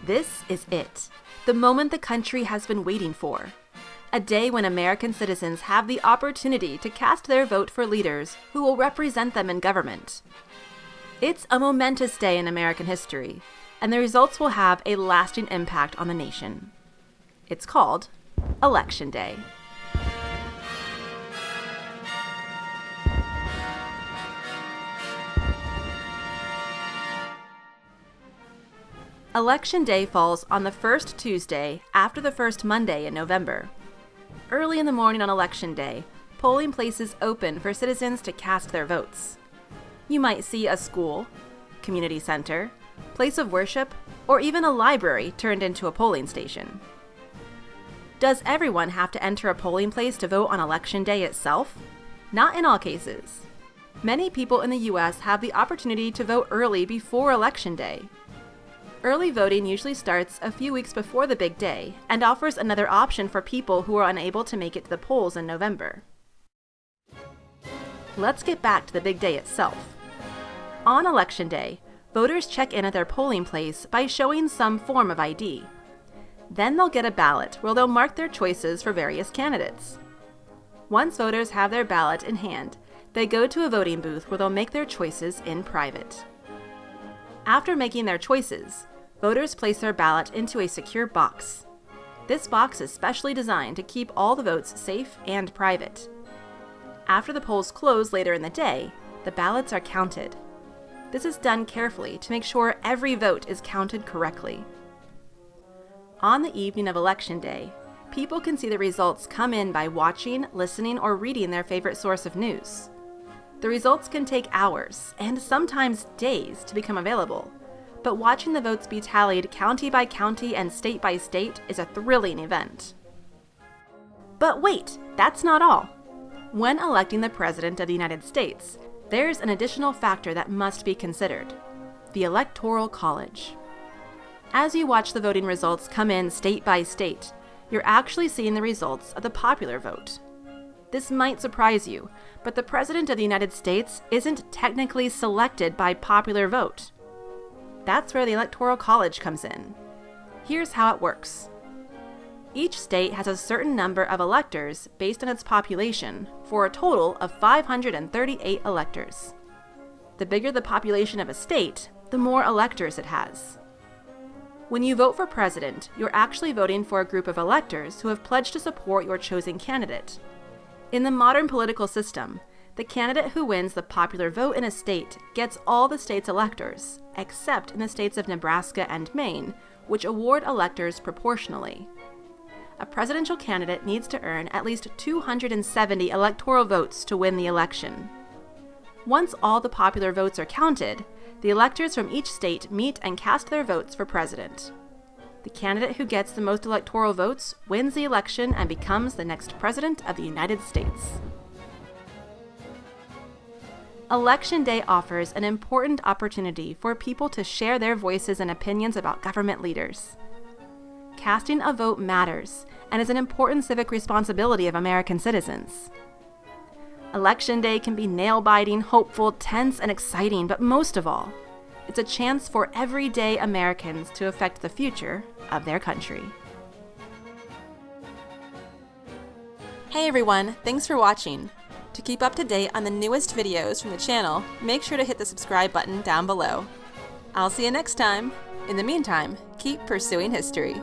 This is it, the moment the country has been waiting for. A day when American citizens have the opportunity to cast their vote for leaders who will represent them in government. It's a momentous day in American history, and the results will have a lasting impact on the nation. It's called Election Day. Election Day falls on the first Tuesday after the first Monday in November. Early in the morning on Election Day, polling places open for citizens to cast their votes. You might see a school, community center, place of worship, or even a library turned into a polling station. Does everyone have to enter a polling place to vote on Election Day itself? Not in all cases. Many people in the U.S. have the opportunity to vote early before Election Day. Early voting usually starts a few weeks before the big day and offers another option for people who are unable to make it to the polls in November. Let's get back to the big day itself. On Election Day, voters check in at their polling place by showing some form of ID. Then they'll get a ballot where they'll mark their choices for various candidates. Once voters have their ballot in hand, they go to a voting booth where they'll make their choices in private. After making their choices, voters place their ballot into a secure box. This box is specially designed to keep all the votes safe and private. After the polls close later in the day, the ballots are counted. This is done carefully to make sure every vote is counted correctly. On the evening of Election Day, people can see the results come in by watching, listening, or reading their favorite source of news. The results can take hours, and sometimes days, to become available, but watching the votes be tallied county by county and state by state is a thrilling event. But wait, that's not all. When electing the President of the United States, there's an additional factor that must be considered: the Electoral College. As you watch the voting results come in state by state, you're actually seeing the results of the popular vote. This might surprise you, but the President of the United States isn't technically selected by popular vote. That's where the Electoral College comes in. Here's how it works. Each state has a certain number of electors based on its population, for a total of 538 electors. The bigger the population of a state, the more electors it has. When you vote for president, you're actually voting for a group of electors who have pledged to support your chosen candidate. In the modern political system, the candidate who wins the popular vote in a state gets all the state's electors, except in the states of Nebraska and Maine, which award electors proportionally. A presidential candidate needs to earn at least 270 electoral votes to win the election. Once all the popular votes are counted, the electors from each state meet and cast their votes for president. The candidate who gets the most electoral votes wins the election and becomes the next President of the United States. Election Day offers an important opportunity for people to share their voices and opinions about government leaders. Casting a vote matters and is an important civic responsibility of American citizens. Election Day can be nail-biting, hopeful, tense, and exciting, but most of all, it's a chance for everyday Americans to affect the future of their country. Hey everyone, thanks for watching. To keep up to date on the newest videos from the channel, make sure to hit the subscribe button down below. I'll see you next time. In the meantime, keep pursuing history.